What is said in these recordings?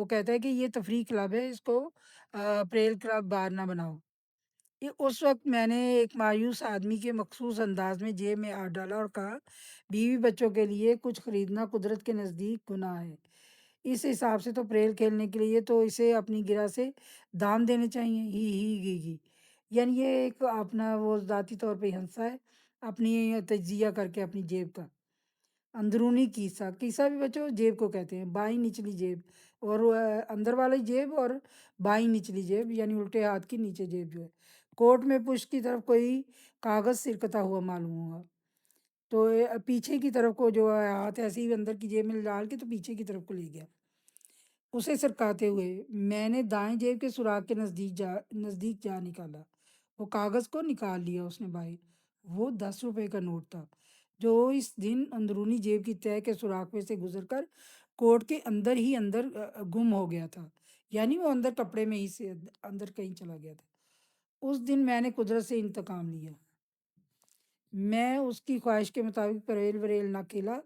وہ کہتا ہے کہ یہ تفریح کلب ہے، اس کو پریل کلب بار نہ بناؤ۔ اس وقت میں نے ایک مایوس آدمی کے مخصوص انداز میں جیب میں ہاتھ ڈالا اور کہا، بیوی بچوں کے لیے کچھ خریدنا قدرت کے نزدیک گناہ ہے۔ اس حساب سے تو پریل کھیلنے کے لیے تو اسے اپنی گرہ سے دام دینے چاہیے۔ ہی گی گی، یعنی یہ ایک اپنا وہ ذاتی طور پہ ہنسا ہے، اپنی تجزیہ کر کے اپنی جیب کا اندرونی کیسہ بھی بچوں جیب کو کہتے ہیں، بائیں نچلی جیب اور اندر والی جیب اور بائیں نچلی جیب، یعنی الٹے ہاتھ کی نیچے جیب جو ہے۔ کوٹ میں پشت کی طرف کوئی کاغذ سرکتا ہوا معلوم ہوا، تو پیچھے کی طرف کو جو ہے ہاتھ ایسے ہی اندر کی جیب میں ڈال کے تو پیچھے کی طرف کو لے گیا اسے سرکاتے ہوئے۔ میں نے دائیں جیب کے سوراخ کے نزدیک جا نکالا، وہ کاغذ کو نکال لیا اس نے باہر۔ وہ 10 روپے کا نوٹ تھا جو اس دن اندرونی جیب کی تہہ کے سوراخ میں سے گزر کر کوٹ کے اندر ہی اندر گم ہو گیا تھا، یعنی وہ اندر کپڑے میں ہی سے اندر کہیں چلا گیا تھا۔ اس دن میں نے قدرت سے انتقام لیا، میں اس کی خواہش کے مطابق پریل وریل نہ کھیلا،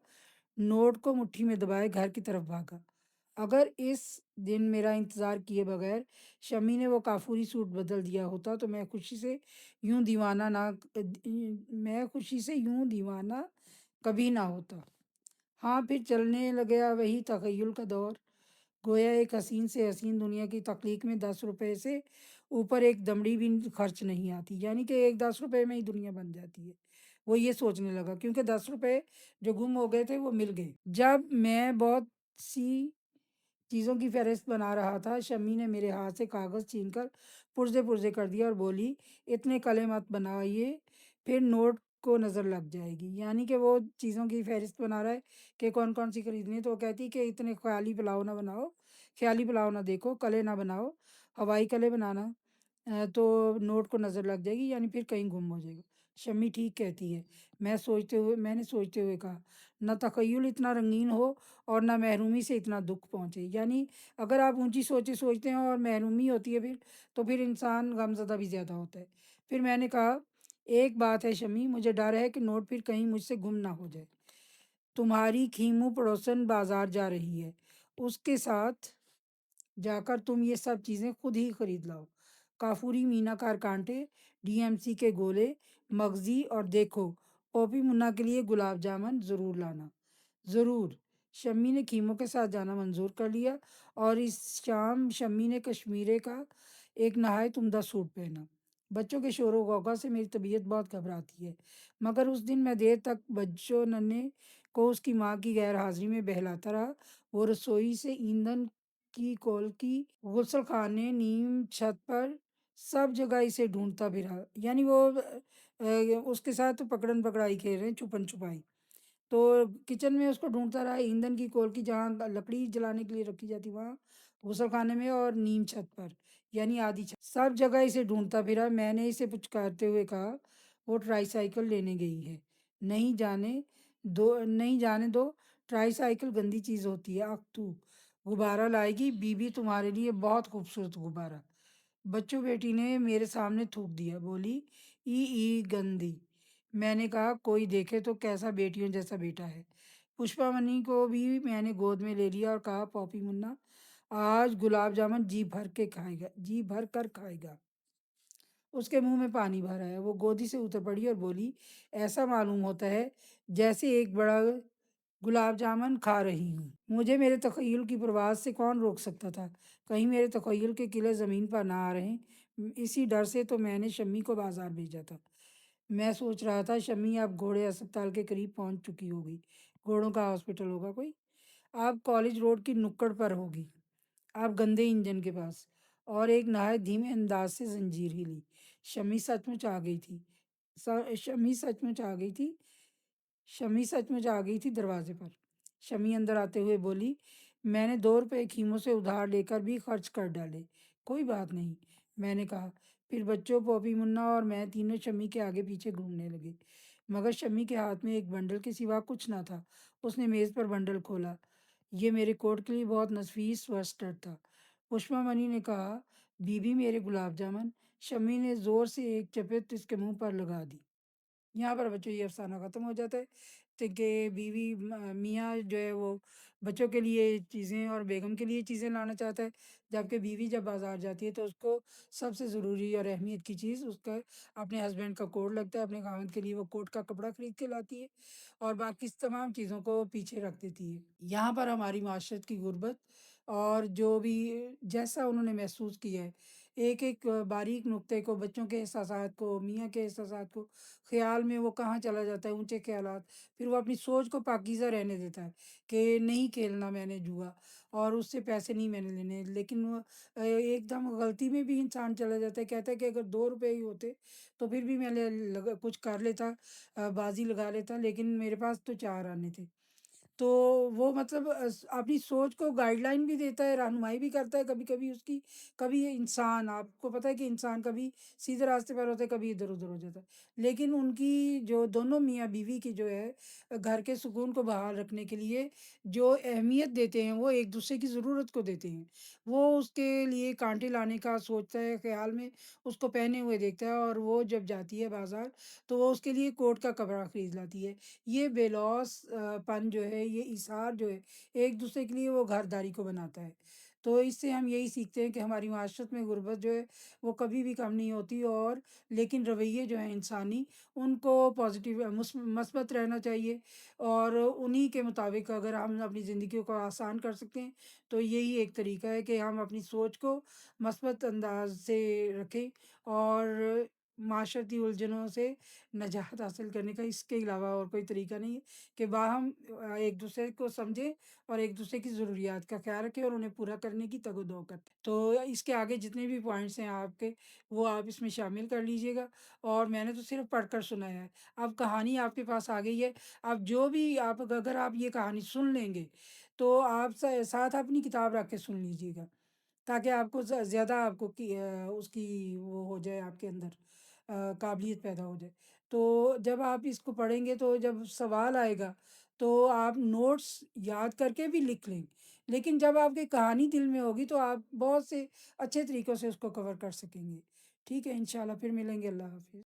نوٹ کو مٹھی میں دبائے گھر کی طرف بھاگا۔ اگر اس دن میرا انتظار کیے بغیر شمی نے وہ کافوری سوٹ بدل دیا ہوتا تو میں خوشی سے یوں دیوانہ کبھی نہ ہوتا۔ ہاں، پھر چلنے لگا وہی تخیل کا دور، گویا ایک حسین سے حسین دنیا کی تخلیق میں 10 روپے سے اوپر ایک دمڑی بھی خرچ نہیں آتی، یعنی کہ ایک 10 روپے میں ہی دنیا بن جاتی ہے۔ وہ یہ سوچنے لگا، کیونکہ 10 روپے جو گم ہو گئے تھے وہ مل گئے۔ جب میں بہت سی چیزوں کی فہرست بنا رہا تھا، شمی نے میرے ہاتھ سے کاغذ چھین کر پرزے کر دیا اور بولی، اتنے کلے مت بنائیے، پھر نوٹ کو نظر لگ جائے گی۔ یعنی کہ وہ چیزوں کی فہرست بنا رہا ہے کہ کون کون سی خریدنی ہے، تو وہ کہتی کہ اتنے خیالی پلاؤ نہ بناؤ، خیالی پلاؤ نہ دیکھو، کلے نہ بناؤ، ہوائی کلے بنانا تو نوٹ کو نظر لگ جائے گی، یعنی پھر کہیں گم ہو جائے گا۔ شمی ٹھیک کہتی ہے، میں نے سوچتے ہوئے کہا، نہ تخیل اتنا رنگین ہو اور نہ محرومی سے اتنا دکھ پہنچے۔ یعنی اگر آپ اونچی سوچیں سوچتے ہیں اور محرومی ہوتی ہے پھر انسان غمزدہ بھی زیادہ ہوتا ہے۔ پھر میں نے کہا، ایک بات ہے شمی، مجھے ڈر ہے کہ نوٹ پھر کہیں مجھ سے گم نہ ہو جائے۔ تمہاری کھیمو پڑوسن بازار جا رہی ہے، اس کے ساتھ جا کر تم یہ سب چیزیں خود ہی خرید لاؤ، کافوری مینا کار کانٹے، ڈی ایم سی کے گولے، مغزی، اور دیکھو پوپی منا کے لیے گلاب جامن ضرور لانا۔ ضرور۔ شمی نے کھیموں کے ساتھ جانا منظور کر لیا اور اس شام شمی نے کشمیرے کا ایک نہایت عمدہ سوٹ پہنا۔ بچوں کے شور و غوغا سے میری طبیعت بہت گھبراتی ہے، مگر اس دن میں دیر تک بچوں ننھے کو اس کی ماں کی غیر حاضری میں بہلاتا رہا۔ وہ رسوئی سے ایندھن کی کولکی، غسل خانے، نیم چھت پر، سب جگہ اسے ڈھونڈتا پھرا، یعنی وہ اس کے ساتھ پکڑن پکڑائی کھیل رہے ہیں، چھپن چھپائی۔ تو کچن میں اس کو ڈھونڈتا رہا، ایندھن کی کولکی جہاں لکڑی جلانے کے لیے رکھی جاتی وہاں، غسل خانے میں، اور نیم چھت پر، یعنی آدھی چھت، سب جگہ اسے ڈھونڈتا پھرا۔ میں نے اسے پچکارتے ہوئے کہا، وہ ٹرائی سائیکل لینے گئی ہے، نہیں جانے دو، ٹرائی سائیکل گندی چیز ہوتی ہے۔ تو غبارہ لائے گی، بی بی تمہارے لیے بہت خوبصورت غبارہ۔ بچوں بیٹی نے میرے سامنے تھوک دیا، بولی، گندی۔ میں نے کہا، کوئی دیکھے تو کیسا بیٹیوں جیسا بیٹا ہے۔ پشپا منی کو بھی میں نے گود میں لے لیا اور کہا، پوپی منا آج گلاب جامن جی بھر کر کھائے گا۔ اس کے منہ میں پانی بھر آیا، وہ گودی سے اتر پڑی اور بولی، ایسا معلوم ہوتا ہے جیسے ایک بڑا گلاب جامن کھا رہی ہوں۔ مجھے میرے تخیل کی پرواز سے کون روک سکتا تھا؟ کہیں میرے تخیل کے قلعے زمین پر نہ آ رہے، اسی ڈر سے تو میں نے شمی کو بازار بھیجا تھا۔ میں سوچ رہا تھا، شمی اب گھوڑے ہسپتال کے قریب پہنچ چکی ہوگی، گھوڑوں کا ہاسپٹل ہوگا کوئی، آپ کالج روڈ کی نکڑ پر ہوگی، آپ گندے انجن کے پاس، اور ایک نہایت دھیمے انداز سے زنجیر ہلی۔ شمی سچ مچ آ گئی تھی شمی سچ مچ آ گئی تھی دروازے پر۔ شمی اندر آتے ہوئے بولی، میں نے 2 روپے کھیموں سے ادھار لے کر بھی خرچ کر ڈالے، کوئی بات نہیں، میں نے کہا۔ پھر بچوں، پوپی منا اور میں تینوں شمی کے آگے پیچھے گھومنے لگے، مگر شمی کے ہاتھ میں ایک بنڈل کے سوا کچھ نہ تھا۔ اس نے میز پر بنڈل کھولا، یہ میرے کوٹ کے لیے بہت نفیس سویٹر تھا۔ پشپا منی نے کہا، بی بی میرے گلاب جامن۔ شمی نے زور سے ایک چپیٹ اس کے منہ پر لگا دی۔ یہاں پر بچوں یہ افسانہ ختم ہو جاتا ہے۔ کہ بیوی میاں جو ہے وہ بچوں کے لیے چیزیں اور بیگم کے لیے چیزیں لانا چاہتا ہے، جبکہ بیوی جب بازار جاتی ہے تو اس کو سب سے ضروری اور اہمیت کی چیز اس کا اپنے ہسبینڈ کا کوٹ لگتا ہے، اپنے خاوند کے لیے وہ کوٹ کا کپڑا خرید کے لاتی ہے اور باقی تمام چیزوں کو پیچھے رکھ دیتی ہے۔ یہاں پر ہماری معاشرت کی غربت اور جو بھی جیسا انہوں نے محسوس کیا ہے، ایک ایک باریک نقطے کو، بچوں کے احساسات کو، میاں کے احساسات کو، خیال میں وہ کہاں چلا جاتا ہے، اونچے خیالات، پھر وہ اپنی سوچ کو پاکیزہ رہنے دیتا ہے کہ نہیں کھیلنا میں نے جوا اور اس سے پیسے نہیں میں نے لینے، لیکن وہ ایک دم غلطی میں بھی انسان چلا جاتا ہے، کہتا ہے کہ اگر 2 روپے ہی ہوتے تو پھر بھی میں کچھ کر لیتا، بازی لگا لیتا، لیکن میرے پاس تو 4 آنے تھے۔ تو وہ مطلب اپنی سوچ کو گائیڈ لائن بھی دیتا ہے، رہنمائی بھی کرتا ہے کبھی کبھی اس کی، کبھی یہ انسان آپ کو پتہ ہے کہ انسان کبھی سیدھے راستے پر ہوتا ہے، کبھی ادھر ادھر ہو جاتا ہے، لیکن ان کی جو دونوں میاں بیوی کی جو ہے گھر کے سکون کو بحال رکھنے کے لیے جو اہمیت دیتے ہیں وہ ایک دوسرے کی ضرورت کو دیتے ہیں، وہ اس کے لیے کانٹے لانے کا سوچتا ہے خیال میں، اس کو پہنے ہوئے دیکھتا ہے اور وہ جب جاتی ہے بازار تو وہ اس کے لیے کوٹ کا کپڑا خرید لاتی ہے۔ یہ بے لوث پن جو ہے، یہ ایثار جو ہے ایک دوسرے کے لیے وہ گھرداری کو بناتا ہے۔ تو اس سے ہم یہی سیکھتے ہیں کہ ہماری معاشرت میں غربت جو ہے وہ کبھی بھی کم نہیں ہوتی، اور لیکن رویے جو ہیں انسانی ان کو پازیٹیو مثبت رہنا چاہیے، اور انہی کے مطابق اگر ہم اپنی زندگی کو آسان کر سکتے ہیں تو یہی ایک طریقہ ہے کہ ہم اپنی سوچ کو مثبت انداز سے رکھیں اور معاشرتی الجھنوں سے نجات حاصل کرنے کا اس کے علاوہ اور کوئی طریقہ نہیں ہے کہ باہم ایک دوسرے کو سمجھیں اور ایک دوسرے کی ضروریات کا خیال رکھیں اور انہیں پورا کرنے کی تگ و دو کریں۔ تو اس کے آگے جتنے بھی پوائنٹس ہیں آپ کے، وہ آپ اس میں شامل کر لیجئے گا، اور میں نے تو صرف پڑھ کر سنایا ہے، اب کہانی آپ کے پاس آ گئی ہے، اب جو بھی آپ اگر آپ یہ کہانی سن لیں گے تو آپ ساتھ اپنی کتاب رکھ کے سن لیجئے گا، تاکہ آپ کو زیادہ آپ کو اس کی وہ ہو جائے آپ کے اندر قابلیت پیدا ہو جائے۔ تو جب آپ اس کو پڑھیں گے تو جب سوال آئے گا تو آپ نوٹس یاد کر کے بھی لکھ لیں، لیکن جب آپ کی کہانی دل میں ہوگی تو آپ بہت سے اچھے طریقوں سے اس کو کور کر سکیں گے۔ ٹھیک ہے، انشاءاللہ پھر ملیں گے، اللہ حافظ۔